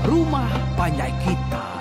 Rumah Panjai Kitai.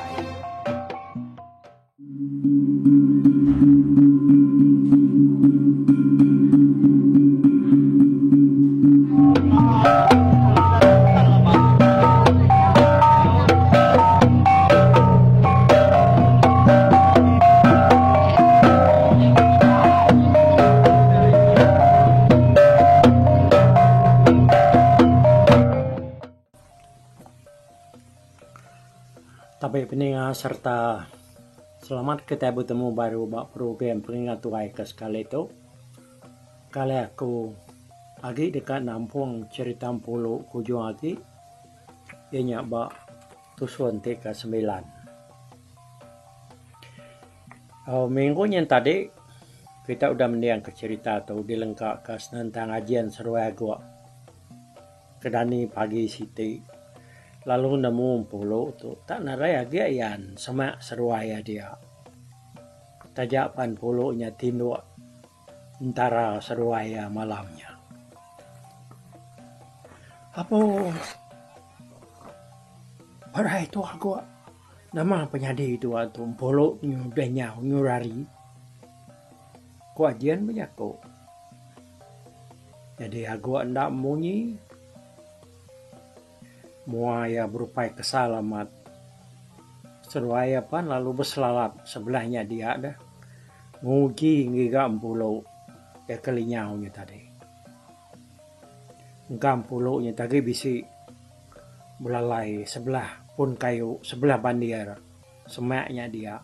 Tapi peningat serta selamat kita bertemu baru bak program peringat tuai ke sekali itu. Kali aku lagi dekat nampung cerita puluh kujung lagi. Ianya bak tusun ke 9. Minggu yang tadi kita udah mendiang ke cerita atau dilengkap ke tentang ajian seruai gua. Kedani pagi siti. Lalu nemu puluh tu tak naraya giayan sama seruaya dia. Tajapan puluhnya tindu antara seruaya malamnya. Apa? Pada itu aku nama penyadi itu atau puluh nyudahnya nyurari. Kuajian banyak kok. Jadi aku ndak munyi. Muaya berupaya kesalamat. Seruaya pan lalu berselalap sebelahnya dia ada. Ngugi ngiga pulau ya kelinyaunya tadi. Ngam pulaunya tadi bisi belalai sebelah pun kayu sebelah bandir semaknya dia.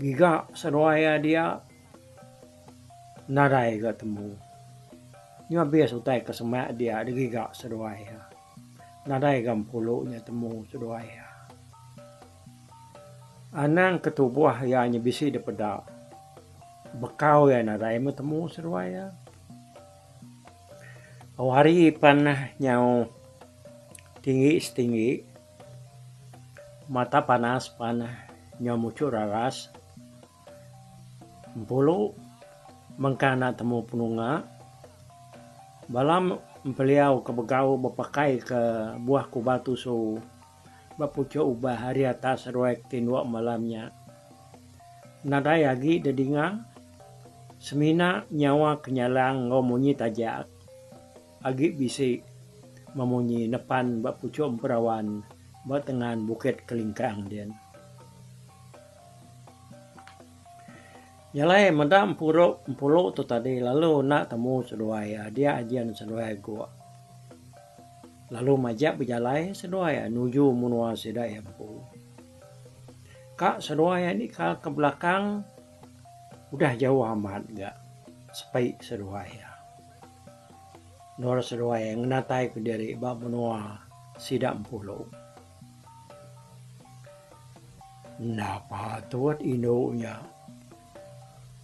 Giga seruaya dia narai ketemu. Nyo biasa utai ke semak dia ada giga seruaya. Nadai gam puluhnya temu seruaya. Anang ketubuh yang bisi daripada bekau ya nadai temu seruaya. Hari panah nyau tinggi setinggi. Mata panas panah nyau muncul raras. Puluh mengkana temu penunga. Balam beliau ke begau berpakai ke buah kubatu so bapuco ubah hari atas roek tinwak malamnya. Nadai lagi dedinga semina nyawa kenyalang ngomunyi tajak. Agi bisi memunyi nepan bapuco emperawan batengan bukit kelingkang den. Nyalai mendam pulau tu tadi lalu nak temu seruaya dia ajian seruaya gua. Lalu majak berjalai seruaya nuju munua sedai empu. Kak seruaya ni kak ke belakang udah jauh amat gak sepai seruaya. Nor seruaya ngenatai ke diri bak munua sidak pulau. Napa tuat inunya.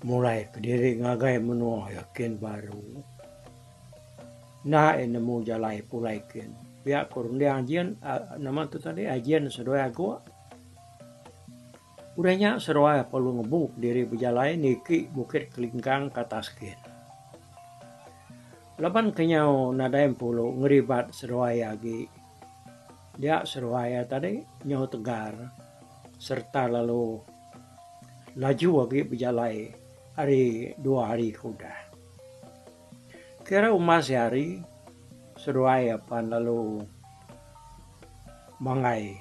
Mulai kediri ngagai menua yakin baru. Nah nemu jalai pulai kin. Pihak kurung dia ajian nama tu tadi ajian seruaya gua. Udahnya seruaya perlu ngebuk diri berjalai niki bukit kelingkang ke atas kin. Laban kenyau nadain pulu ngeribat seruaya lagi. Dia seruaya tadi nyau tegar. Serta lalu laju lagi berjalai. Hari 2 hari kuda. Kira umas hari seruaya pan lalu mangai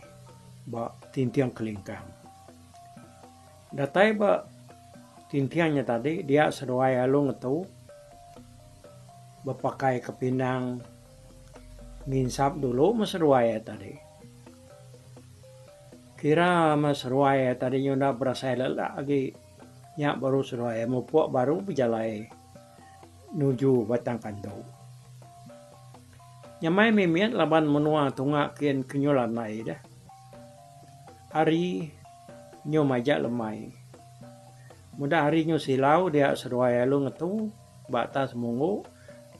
bak tintiang kelingkang. Datai bak tintiangnya tadi dia seruaya lu ngetu berpakai kepinang nginsap dulu mas seruaya tadi. Kira mas seruaya tadi nyunda berasa lelah lagi. Nyak baru seruaya mupuak baru berjalai nuju batang kandau. Nyamai mimian laban menua tungak kian kenyolan nai dah. Hari nyo majak lemai. Mudah hari nyo silau dia seruaya lu ngetu batas mungu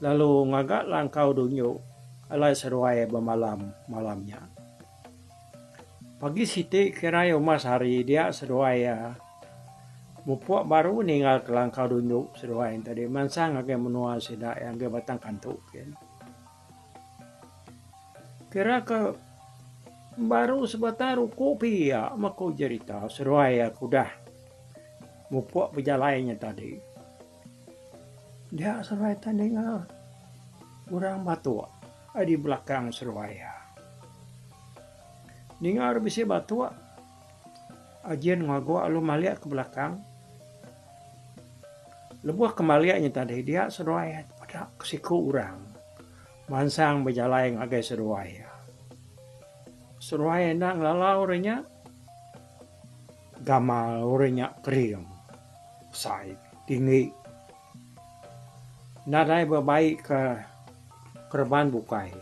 lalu ngagak langkau dunyo alai seruaya bermalam malamnya. Pagi siti kira mas hari dia seruaya mupuak baru ninggal ke langkau dunduk seruai tadi mansang agak menua sidak yang ke batang kantuk kan. Kira ke Baru sebentar kopi ya, mako cerita seruai aku dah mupuak berjalannya tadi. Dia seruai tadi orang batu di belakang seruai. Dengar bisi batu ajian ngagua lu maliak ke belakang. Lebuah kembaliannya tadi dia seruai pada kesiku orang. Mansang berjalan agak seruai. Seruai nak lalau orangnya gamal orangnya kering. Sai tinggi. Nadai berbaik ke kerban bukai.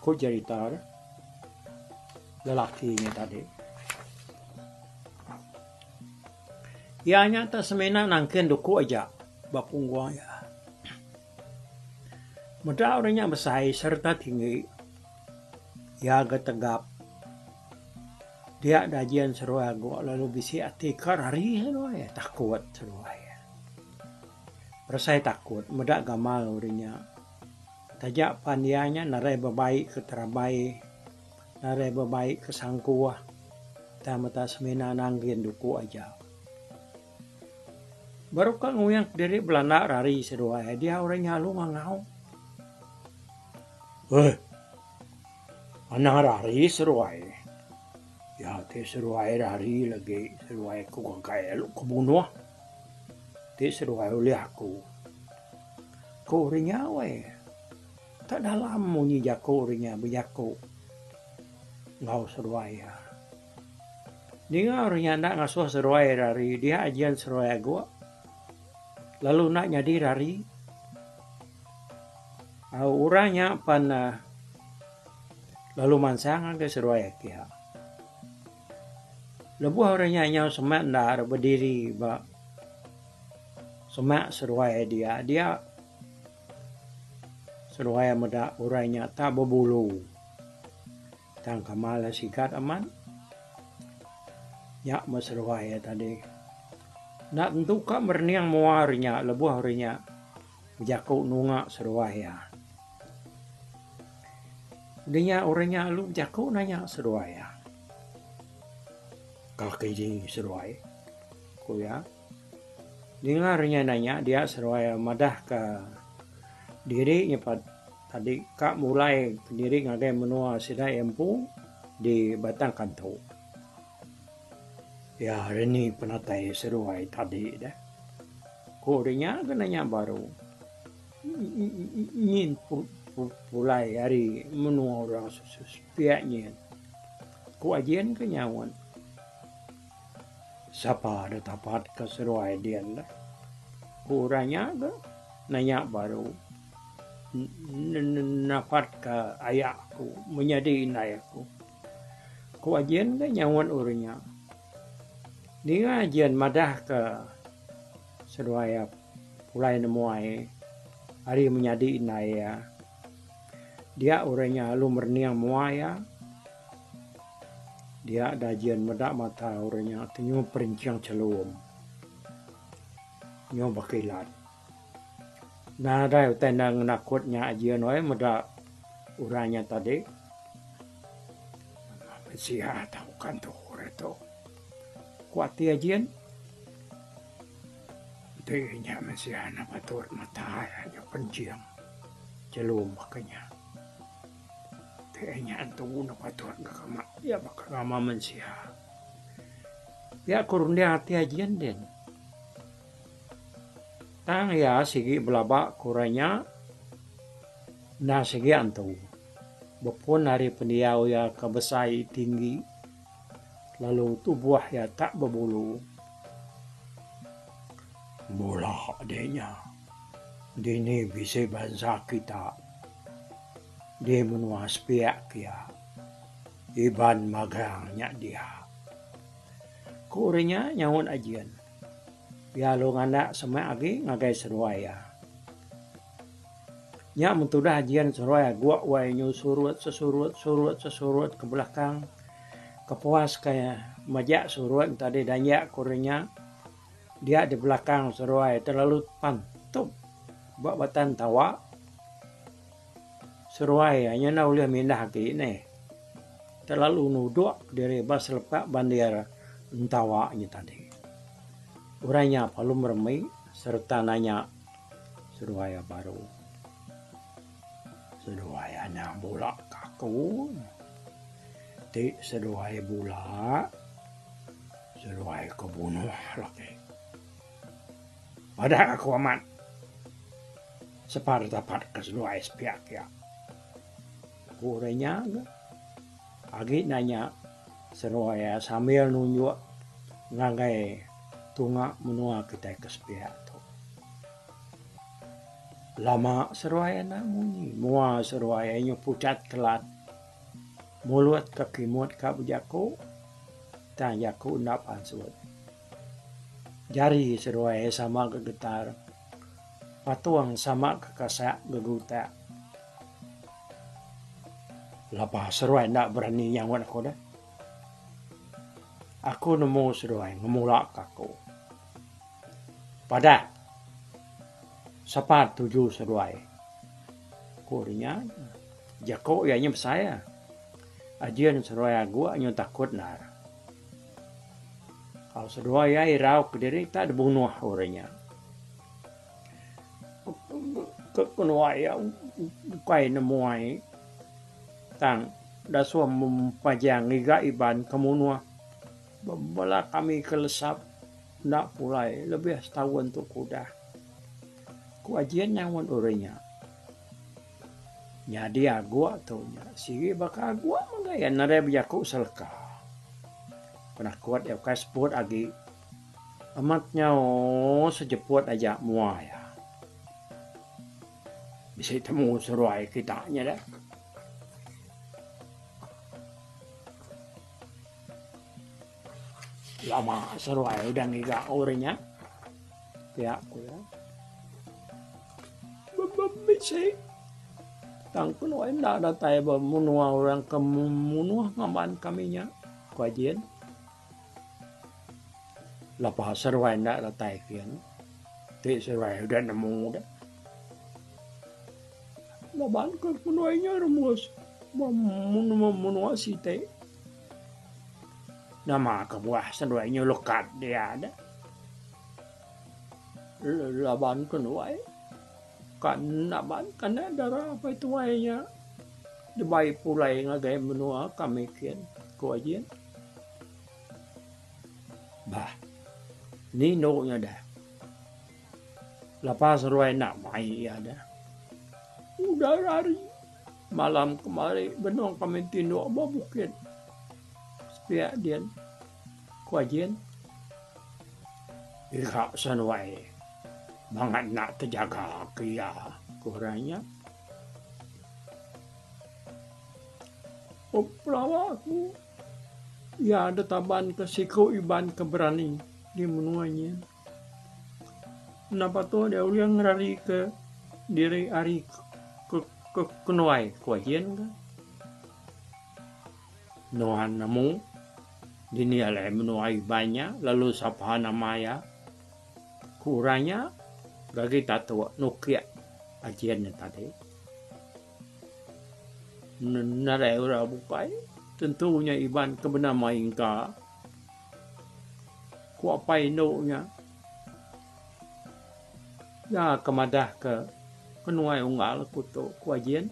Kau cerita lelakinya tadi. Ya nyata semena nangken duku aja bapung gua ya. Muda orangnya besar serta tinggi. Ya tegap. Dia dajian seruai gua lalu bisi atikar hari ya takut seruai. Persai takut, muda gamal orangnya. Tajak pandianya narai berbaik ke terabai. Narai berbaik ke sangkuah. Tamata semena nangken duku aja. Baru kan nguyang dari Belanda rari seruai. Dia orangnya lu ngangau. Anak rari seruai. Ya te seruai rari lagi. Seruai ku kaya lu kebunuh. Te seruai oleh aku. Ku orangnya we. Tak dalam munyi jaku orangnya berjaku. Ngau seruai ya. Dia orangnya nak ngasuh seruai rari. Dia ajian seruai gua. Lalu nak jadi rari. Orangnya pan lalu mansang ke seruai kia. Lebuh orangnya nyau semak ndar berdiri ba. Semak seruai dia. Dia seruai muda orangnya tak berbulu. Tang kamala sikat aman. Nyak seruai tadi. Nak tentu kak berniang muarnya lebuh orangnya. Jaku nunga seruai ya. Dia orangnya lu jaku nanya seruai ya. Kaki di seruai. Ku ya. Dengarnya nanya dia seruai madah ke diri nyepat tadi kak mulai ke diri ngagai menua sidai empu di batang kanto. Ya ini penatai seruai tadi dah. Kurinya kenanya baru. Nyin mulai hari menua orang sepiaknya. Ku ajian kenyawan. Siapa ada tapat ke seruai dia lah. Kurangnya ke nanya baru. Napat ke ayahku. Menyadiin ayahku. Ku ajian kenyawan orangnya. Dia ajian madah ke seruai pulai nemuai. Hari menyadiin ayah. Dia orangnya lu merniang muaya. Dia dajian medak mata orangnya tenyu perinciang celum. Nyo bakilat. Nah ada tendang nakutnya ajian oi medak orangnya tadi. Sihat tahu kan tuh itu. Kuati ajian. Tehnya masih anak batur mata ya perinciang celum makanya. Tehnya antu nak batur gak ya bakal ngama mensia. Ya kurun dia hati ajian den. Tang ya sigi belabak kuranya. Nah sigi antu. Bepun hari pendiau ya kebesai tinggi. Lalu tubuh ya tak berbulu. Bola adanya. Dini bisa bangsa kita. Dia menuas pihak dia. Iban magangnya dia. Kurinya nyawon ajian. Ya lo nganak sama agi ngagai seruaya. Nya mentudah ajian seruaya. Gua wainyu surut ke belakang. Kepuas kayak majak surut tadi danyak kurinya. Dia di belakang seruai terlalu pantup. Buat batan tawa. Seruai hanya nak boleh mindah ke ini. terlalu nuduk dari bas lepak bandera entawaknya tadi. Uranya palu meremai serta nanya seruaya baru. Seruaya na bola kaku. Ti seruaya bola. Seruaya kebunuh lagi. Pada aku amat. Separ dapat ke seruaya sepiak ya. Uranya agi nanya seruaya sambil nunjuk ngagai tunga menua kita ke sepiak tu. Lama seruaya namunyi, mua seruaya nyu pucat kelat. Mulut ke kimut ke bujaku, dan jaku nap ansut. Jari seruaya sama kegetar, patuang sama kekasak gegutak. Lapa seruaya nak berani yang wan aku dah. Aku nemu seruaya ngemulak aku. Pada sepat 7 seruai. Kurinya jako ianya saya. Ajian seruai gua nyo takut nar. Kalau seruai ai rau ke diri tak dibunuh orangnya. Ke kunuai ya kai nemuai tang da suam mempajang iga iban kemunua. Bala kami kelesap nak pulai lebih setahun tu kuda. Kuajian yang wan orangnya. Jadi agua tu nya. Sige baka agua mangaya nare bijaku selka. Pernah kuat ya kai sport agi. Amatnya sejeput aja mua ya. Bisa temu seruai kitanya dah. Lama seruai udah ngiga orangnya. Ya aku ya. Bisa. Tang kuno enda datai bermunua orang kemunua ngaban kaminya kajian. Lapa seruai ndak datai kian. Ti seruai udah nemu dah. Laban ke kunoinya rumus. Munua site. Nama kebuah seruainya lekat dia ada. Laban kunoai. Kan naban kana darah apa itu wainya debai pulai ngagai menua kami kian kuajian bah ni no nya dah lepas ruai nak mai ada udah hari malam kemari benong kami tinduk apa bukit sepiak dian kuajian ikak sanwai bangat nak terjaga kia kurangnya. Pelawa aku ya ada taban ke siku iban keberani di menuanya. Kenapa tu dia uliang ngerari ke diri ari ke kenuai kuajian ke? Nuhan namu dini alai menuai banyak lalu sapa namanya kurangnya bagi tato nukia ajian tadi. Nare ura bukai tentunya iban kebenar main ka. Kuapai no nya. Ya kemadah ke kenuai unggal kuto kuajian.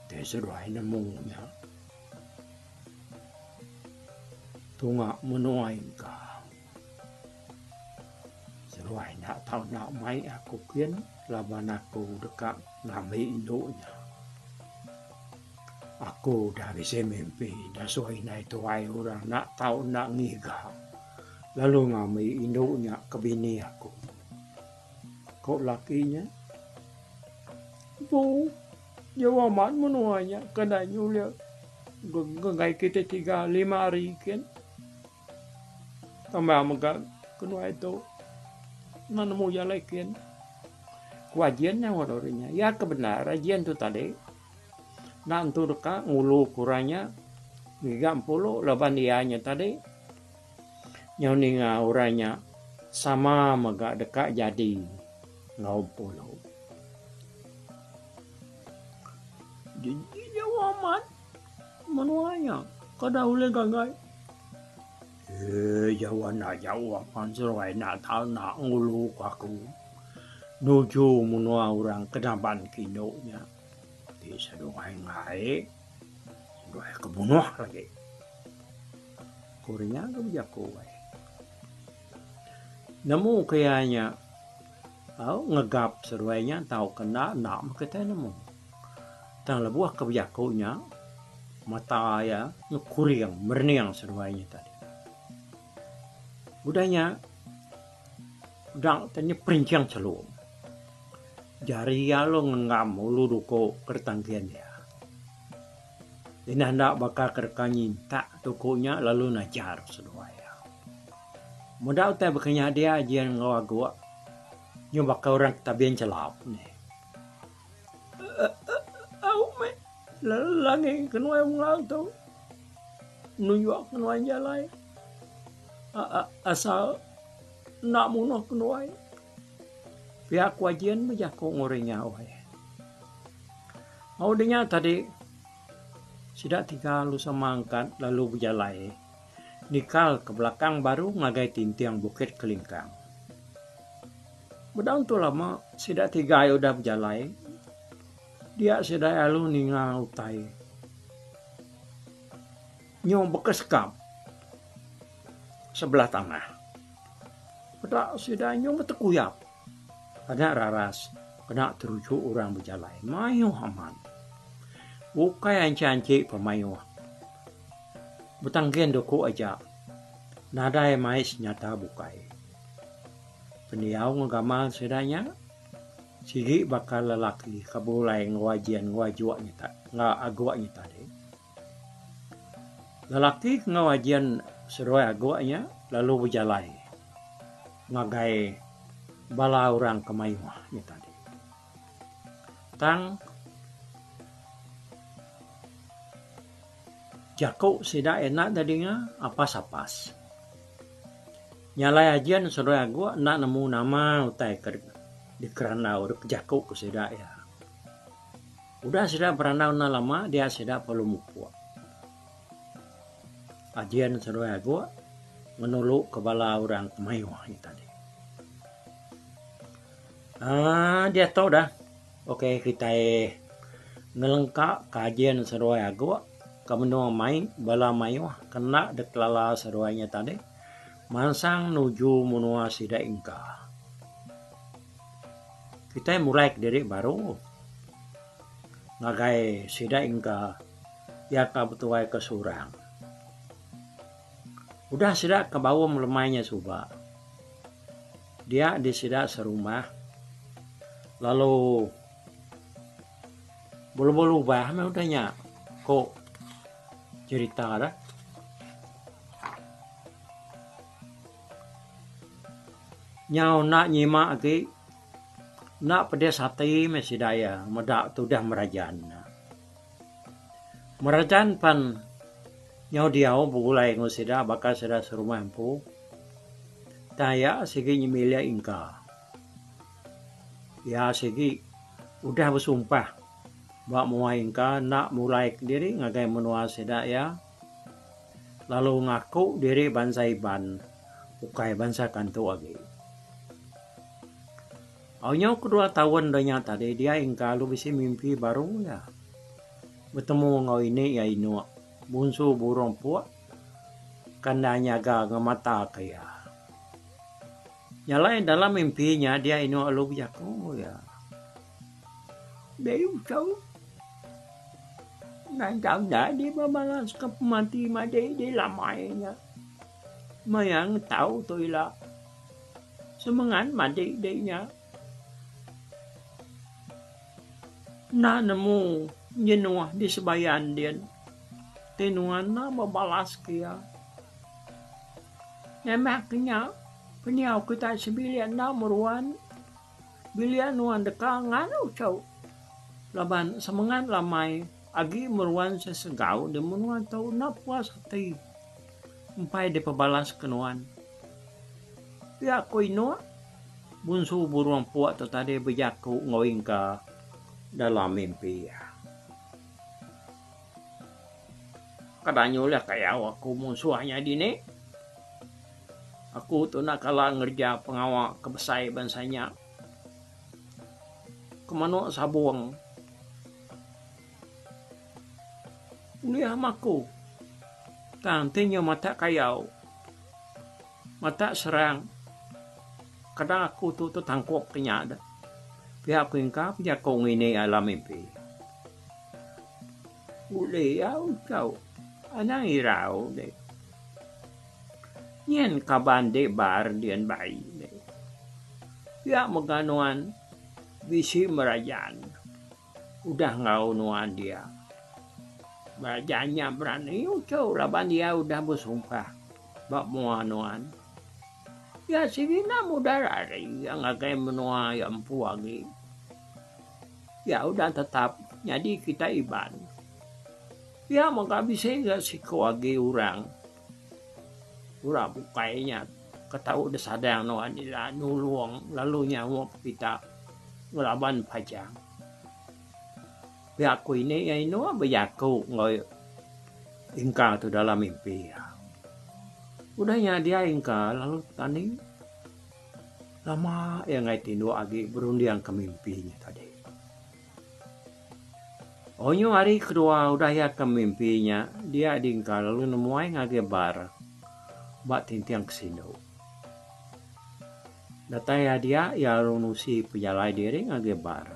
Teseruai nemu nya. Tunga menuai ka. Seruai nak tahu nak mai aku kian laban aku dekat ngami induknya. Aku dah bisa mimpi dah suai naik tuai orang nak tahu nak ngiga. Lalu ngami induknya ke bini aku. Kok lakinya? Bu, jawaban menuanya kena nyulia. Gengai kita 3-5 hari kian. Tambah megak kenua itu. Nanamu ya lakian. Kuajiannya wadorinya. Ya kebenar ajian tu tadi. Nantu deka ngulu kurangnya. 30 laban dianya tadi. Nyauninga uranya. Sama megak dekat jadi. 50. Jadi jawaban. menuanya kada ule gagai. Jawan na jawa pan seruai nak tahu nak ngulu aku. Nuju menua orang kenaban kinonya. Di seruai ngai. Seruai kebunuh lagi. Kurinya kebijaku. Namun kayaknya ngegap seruainya tahu kena nak kita namun. Tang lebuah kebijakunya mata ya ngekuriang merniang seruainya tadi. Budanya dang tanya perincang celum. Jari ya lo ngengam ulu duko kertangkian dia. Ini hendak bakal kerkanyin tak dukonya lalu najar seruaya. Mudah utai bekanya dia ajian ngawa-gua. Nyo bakal orang tabian celap nih. Me lagi kenuai mengalau tu. Nunjuk kenuai jalai. Asal nak munuh kenuai. Pihak wajian menjaku ngorinya wai. Audenya tadi sidak 3 lusa mangkat lalu berjalai. Nikal ke belakang baru ngagai tintiang bukit kelingkang. Mudah tu lama sidak 3 ayo udah berjalai. Dia sidak alu ningal utai. Nyong bekeskap sebelah tanah. Pedak sidak nyong betekuyap. Kena raras, kena terujuk orang berjalai. Mayu aman. Bukai anci-anci pemayu. Betanggen doko aja. Nadai mais nyata bukai. Pendiau ngagamal sedanya. Sigi bakal lelaki kabulai ngawajian ngawajuaknya tak. Ngaagwaknya tadi. Lelaki ngawajian seruai agwaknya lalu berjalai. Ngagai bala orang kemayuahnya tadi. Tang jakuk sida enak tadinya apas-apas. Nyalai ajian seruai agwak nak nemu nama utai di kerana urut jakuk sida ya. Udah sida beranau na lama dia sida perlu mupuak. Ajian seruai agwak menuluk kepala orang kemayuahnya tadi. Dia tahu dah. Oke, kita ngelengkap kajian seruai agwak. Kemenua main bala mayuah kena deklala seruainya tadi. Mansang nuju menua sida ingka. Kita mulai dari baru. Ngagai sida ingka. Ya kabetuai kesurang. Udah sida ke bawah melemainya suba. Dia di sida serumah. Lalu bolu-bolu bah udahnya kok cerita dah. Nyau nak nyimak lagi nak pedes hati masih daya medak tu dah merajan. Merajan pan nyau diau bulai ngusida bakal seda serumah empu. Taya segi nyemilia ingka. Ya segi udah bersumpah bak muaingka nak mulai diri ngagai menua sedak ya. Lalu ngaku diri bangsa iban ukai bangsa kantu lagi. Awalnya kedua tahun danya tadi dia ingka lu bisa mimpi baru ya. Bertemu ngau ini ya inu bunsu burung puak kandanya ga ngemata kaya. Nyalain dalam mimpinya dia inu alu bijaku ya. Dia tahu. Nantang dah dia membalas ke mati mati dia lamainya. Mayang tahu tu ilah. Semangat mati dia. Na nemu jenuah di sebayan dia. Tenuan na membalas kia. Nemaknya. Peniau kita sebilian na meruan. Bilian nuan dekangan ucau. Laban semangat lamai. Agi meruan sesegau. Dan menuan tahu na puas hati. Empai de pebalas kenuan. Ya ko ino. Bunsu buruang puak tu tadi berjaku ngoing ka dalam mimpi ya. Kadang lah kayak aku musuhnya dini. Aku tuh nak kalah ngerja pengawal kebesai bansanya. Kemana sabuang. Uliah maku. Tantinya mata kayau. Mata serang. Kadang aku tuh tangkap kenyada. Pihak aku ingkap dia kau ini alam mimpi. Uliah kau. Anang irau deh. Nyen kaban de bar dian bayi deh. Pihak meganuan bisi merajaan. Udah ngau nuan dia. Bajanya berani ucau laban dia udah bersumpah bak muanuan ya sigina muda lari yang agak menua yang puagi ya udah tetap jadi kita iban ya maka bisa nggak si kuagi orang bukainya ketahu udah sadar nuan dia nuluang lalu nyawa kita ngelaban pajang aku ini ya ini berjaku ngoy ingka tu dalam mimpi ya. Udahnya dia ingka lalu tani lama yang ngai tindu agi berundiang ke mimpinya tadi. Onyo hari kedua udah ya ke mimpinya dia ingka lalu nemuai ngage bar bak tintiang kesino. Dataya dia ya runusi pejalai diri ngage bar.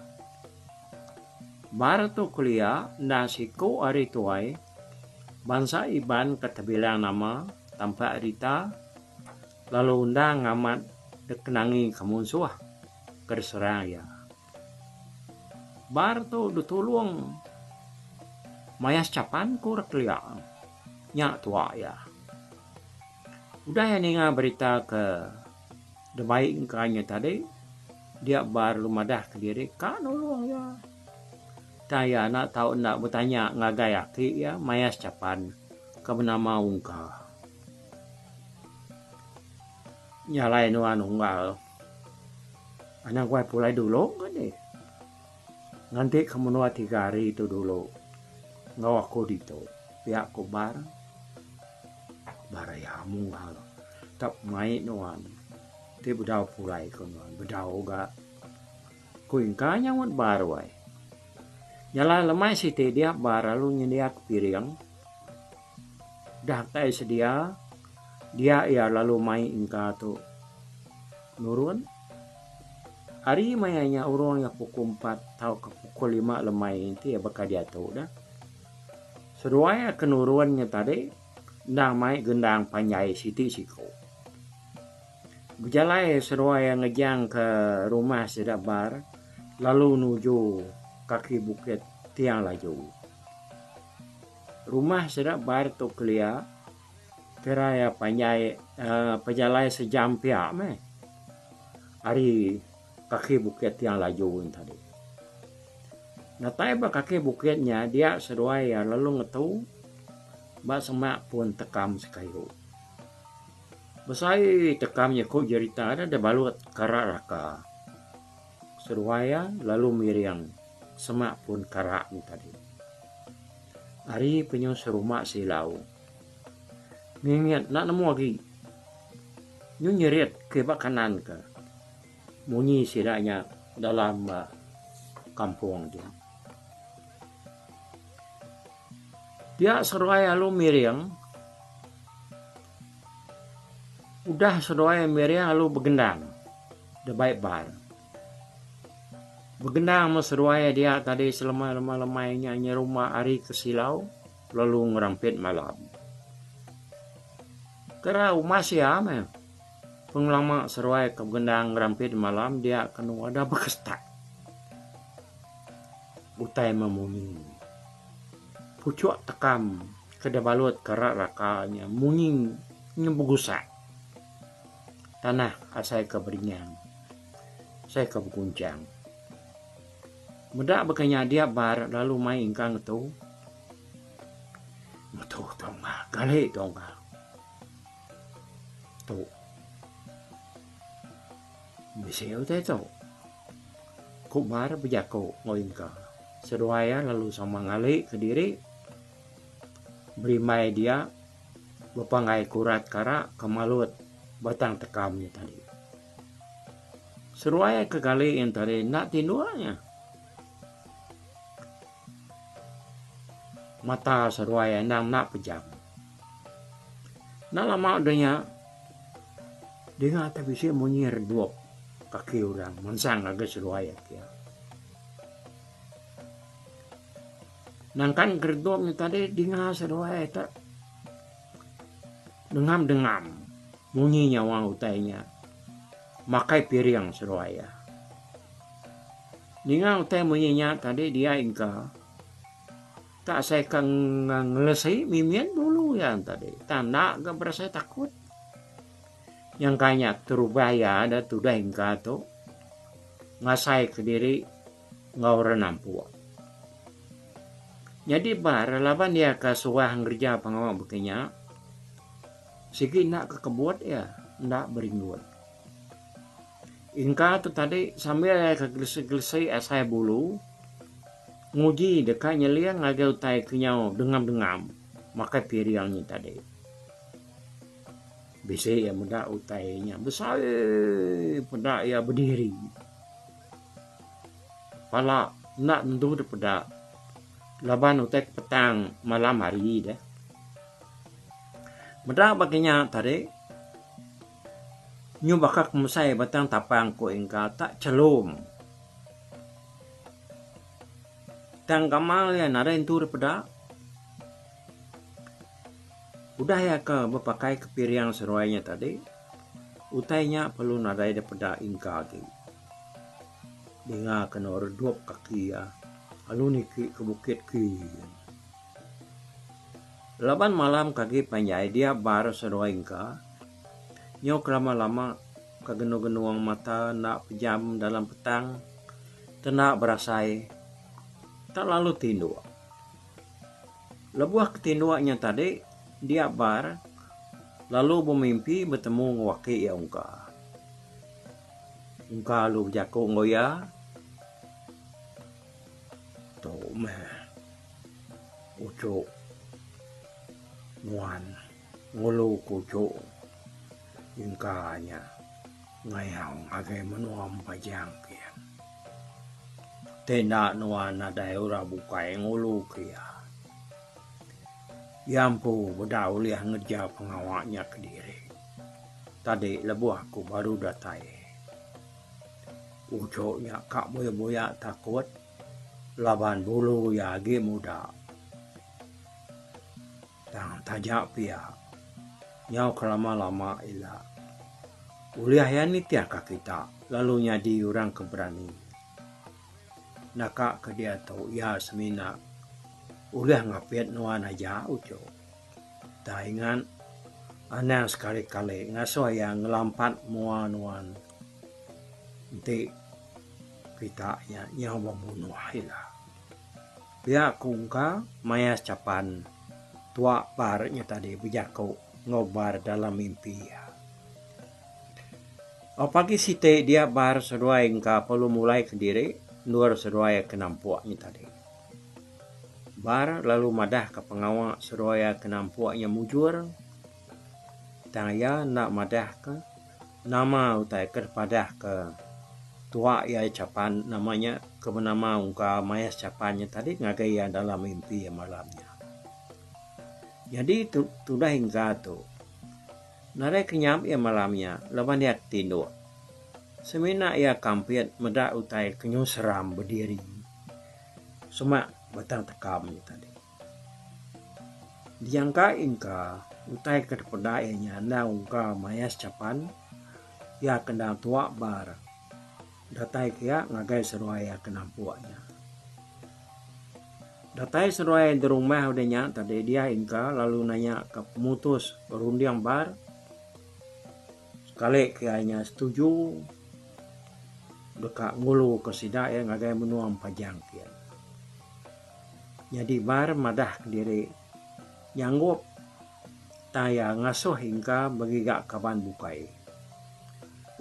Bar tu kuliah nasiku ari tuai bangsa iban katabilang nama tanpa rita lalu undang amat dekenangi kemunsuah kerserang ya. Bar tu ditulung mayas capan kur kelia nyak tua ya. Udah ya ninga berita ke demai ingkanya tadi dia bar lumadah ke diri kan ulung ya. Saya nak tahu nak bertanya ngagayaki ya mayas capan ke bernama ungka. Nyalain nuan unggal. Anak gue pulai dulu kan deh. Nanti kemenua 3 hari itu dulu. Ngau aku dito. Pihak ku bar ya munggal. Tak main nuan. Ti bedau pulai ke nuan. Bedau ga. Ku ingka nyawat bar wai. Nyala lemai si dia lalu nyedia piring. Dah tay sedia. Dia ya lalu mai ingka tu nurun. Hari mayanya urang ya pukul 4 atau ke pukul 5 lemai inti ya bakal dia tu dah. Seruai kenuruannya tadi. Ndang mai gendang panjai siti siko. Berjalai seruai ngejang ke rumah sedap bar. Lalu nuju kaki bukit tiang laju. Rumah sedap bar tu kelia. Kira ya panjai pejalai sejam pihak meh. Hari kaki bukit tiang laju tadi. Natai ba kaki bukitnya dia seruai ya lalu ngetu. Ba semak pun tekam sekayu. Besai tekamnya kok jerita ada balut karak raka. Seruaya lalu miriang. Semak pun karak ni tadi. Hari penyu serumak silau. Ngingat nak nemu lagi. Nyu nyerit ke bak kanan ke. Munyi sidaknya dalam kampung dia. Dia seruaya lalu miriang. Udah seruaya miriang lalu begendang. The baik bar. Begendang seruaya dia tadi selama-lemainya rumah hari ke silau lalu ngerampit malam. Kera masih ame. Penglama seruai ke begendang ngerampit malam dia kena ada bekestak. Utai memuni. Pucuk tekam kedabalut kerak rakanya muning nyebugusak. Tanah asai keberingan. Saya kebukuncang. Medak bekanya dia bar lalu main ingkang tu. Betul tonga, gale tonga. Tu. Bisa utai tu. Ku bar bejako ngoingka. Seruaya lalu sama ngale ke diri. berimai dia bepangai kurat kara kemalut batang tekamnya tadi. Seruai kekali yang tadi nak tinduanya. Mata seruai nang nak pejam. Nak lama adanya dia tak bisa munyir dua kaki orang mansang agak seruai kia. Nangkan gerdom tadi dia seruai tak dengam bunyinya wang utainya. Makai piring seruaya. Dengan utai bunyinya tadi dia ingka tak saya kang ngelesai mimian dulu ya tadi. Tanda gak berasa takut. Yang kanya terubaya ada tudah ingka tu ngasai ke diri ngau renampu. Jadi bar laban dia ke suah ngerja pengawal bekenya. Sigi nak ke kebut ya ndak berinduan. Ingka tu tadi sambil kegelesai asai bulu nguji dekatnya liang agak utai kenyau dengam maka piringnya tadi bisa ya muda utainya besar pada ya berdiri pala nak tentu pada laban utai petang malam hari deh muda baginya tadi nyu bakak musai batang tapang ko ingka tak celum. Tang kamal ya nara entur pada. Udah ya ke berpakai kepiriang seruainya tadi. Utainya perlu nara pada ingka lagi. Dengar kena redup kaki ya. Lalu niki ke bukit ki. Laban malam kaki panjai dia bar seruai ingka. Nyok lama-lama kagenu-genuang mata nak pejam dalam petang, tenak berasai, tak lalu tindu. Lebuah ketinduannya tadi, dia bar, lalu bermimpi bertemu ngwaki ya ungka. Ungka lu jako ngoya, tuh meh, ucuk, muan, ngulu kucuk. Ingkanya ngayang agai menuam pajang kia. Tenda nuana daerah bukai ngulu kia. Yampu bedauliah ngerja pengawaknya ke diri. Tadi lebuahku baru datai. Ucoknya kak boya-boya takut. Laban bulu ya agi muda. Tang tajak pia. Nyau kelama-lama ila. Uliah ya ni tiaka kita. Lalu nyadi orang keberani. Naka ke dia tahu ya semina. Uliah ngapit nuan aja uco. Taingan. Anang sekali-kali. Ngaso yang ngelampat muan-muan. Nanti kita ya nyau membunuh ila. Pihak kungka mayas capan. Tua parnya tadi berjaku. Ngobar dalam mimpi ya. Pagi site dia bar seruai engka perlu mulai ke diri luar seruai ke nampuaknya tadi. Bar lalu madah ke pengawal seruai ke nampuaknya mujur. Tanya nak madah ke nama utai kepada ke tua ya capan namanya ke nama ungka mayas capannya tadi ngagaya dalam mimpi ya malamnya. Jadi sudah hingga tu. Nare kenyam ia malamnya. Lawan dia tindu. Semina ia kampit medak utai kenyu seram berdiri. Semak batang tekamnya tadi. Diangka ingka utai kedepedainya na ungka mayas capan. Ya kendang tua bar. Datai kia ngagai seruaya kenampuaknya. Datai seruai di rumah udahnya tadi dia ingka lalu nanya ke pemutus berundiang bar. Sekali kayaknya setuju. Dekat ngulu ke sidak ya ngagai menuam pajang kia. Jadi bar madah ke diri. Nyanggup. Taya ngasuh ingka begigak kaban bukai.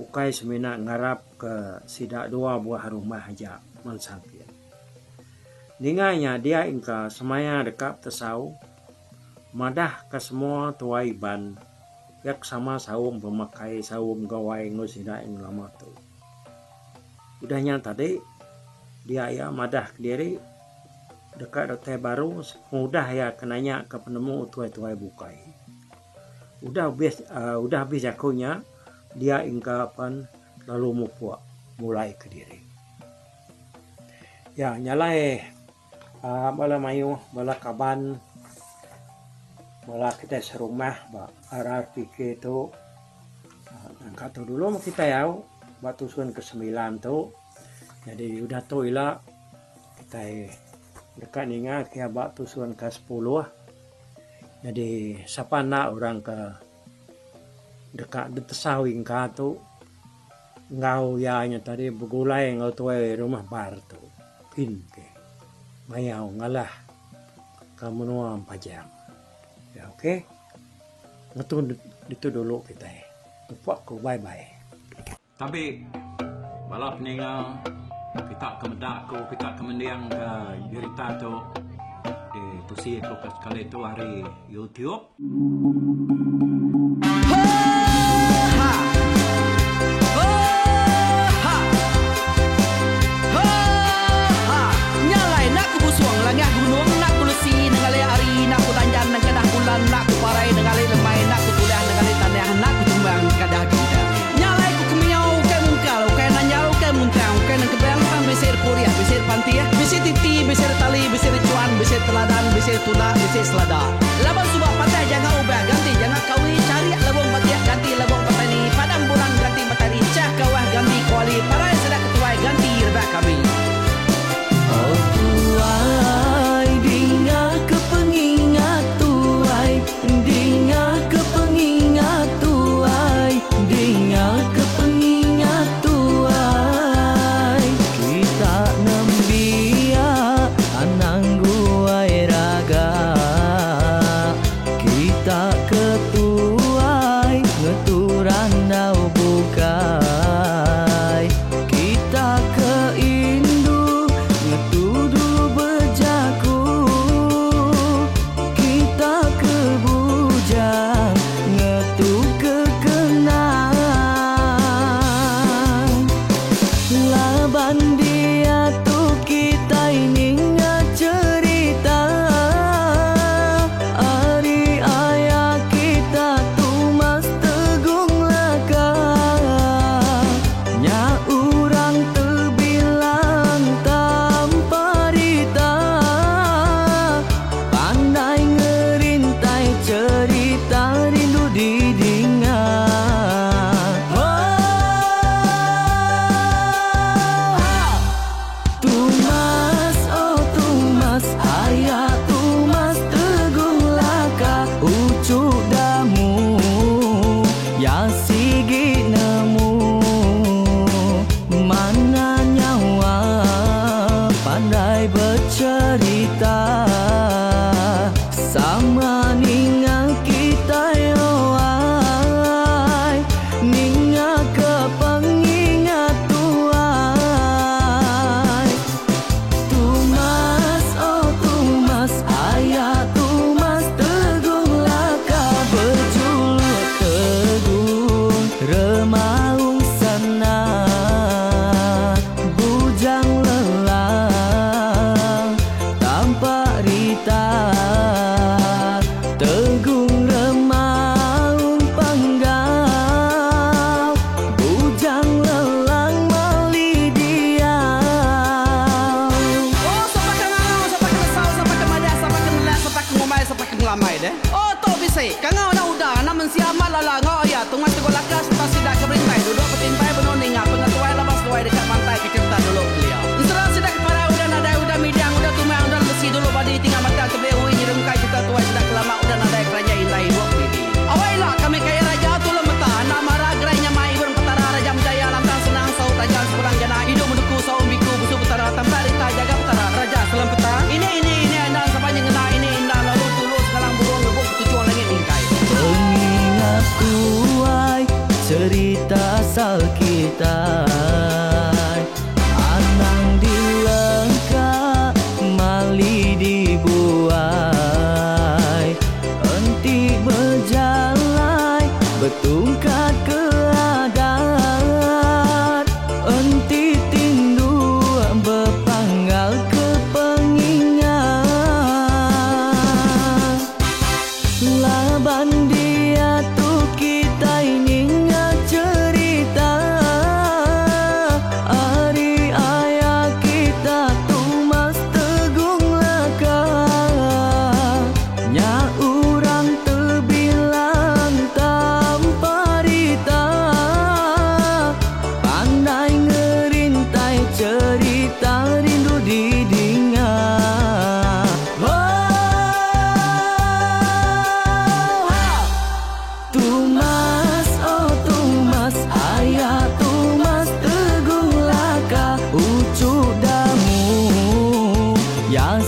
Bukai semina ngarap ke sidak 2 buah rumah aja mansangkir. Ninganya dia ingka semaya dekat tesau. madah ke semua tuai ban yak sama saum pemakai saum gawai ngusida ing lama tu. Udahnya tadi dia ya madah ke diri dekat dote baru mudah ya kenanya ke penemu tuai-tuai bukai. Udah habis jakunya dia ingkapan lalu mulai ke diri. Ya nyalai bala mayu bala kaban bala kita serumah arah fikir tu angkat tu dulu kita ya batu sun ke-9 tu. Jadi udah tu ila kita dekat ninga kia batu sun ke-10. Jadi siapa nak orang ke dekat detesawing ka tu ngau ya nya tadi begulai ngau tuai rumah bar tu pin ke mayau ngalah kamu nuam pajang. Ya oke. Ngetun itu dulu kita. Tupak ku bye-bye. Tapi balap ninga kita kemedak ku kita kemendiang ke cerita tu di tusi ku sekali tu hari YouTube. Langah gunung nak kulusi nengali ari nak kutanjan nang kedah bulan nak kuparai nengali lemai nak kutulah nengali tanah nak kutumbang kadah kita nyalai ku kemiau ke mungkal ke nanyau ke muntang ke nang kebang pang besir kuria besir pantia besir titi besir tali besir cuan besir teladan besir tuna besir selada laban subah patai jangan ubah ganti jangan kawi cari labong patia ganti labong patani padam bulan ganti matahari cah kawah ganti kuali parai sedak ketuai ganti rebak kami. Oh tuai, dinga kepengingat tuai, dinga kepengingat tuai, dinga kepengingat tuai. Kita nembia anang guai raga, kita ketuai ngeturan nau bukai, kita keindu ngetudu bejaku, kita ke bujang ngetu kekenang. Laban dia tu kita ini cerita ari ayah kita tu mas tegung laka nya urang terbilang tanpa rita pandai ngerintai cerita rindu didingat. Tumas oh tumas ayah tumas tegung laka ucuk damu ya sigi nemu mana nyawa pandai bercerita sama ninga kita yoai ninga kepengingat tuai. Tumas oh tumas ayah tumas tegung laka berjuluk tegung remaung sana bujang lelang tanpa rita tegung remaung panggau bujang lelang mali diau. Oh, siapa kangau, siapa kesal, siapa kemadah, siapa kenelan, siapa ngomai, siapa ngelamai deh. Oh, to bisa. Kangau udah, namun siapa lala ngau ya, tungas tegol lakas, pasti dah keberintai, duduk petintai benoning, pengatuai labas tuai dekat pantai kecerita dulu beliau. Serah sidak para udah nadai, udah midang, udah tumang, udah besi dulu badi tinggal mata kebehui nyirumkai kita tuai sidak lama, udah nadai kerajaan indai buat pilih. Awailah kami kaya raja tu lemeta, nama ragrainya mai burung petara raja menjaya lantang senang saut raja sepulang jana hidup menduku saum biku busu petara tanpa rita jaga petara raja selam peta ini anda sepanjang ngena ini indah lalu tulus sekarang burung ngebuk tujuan langit ingkai. Ya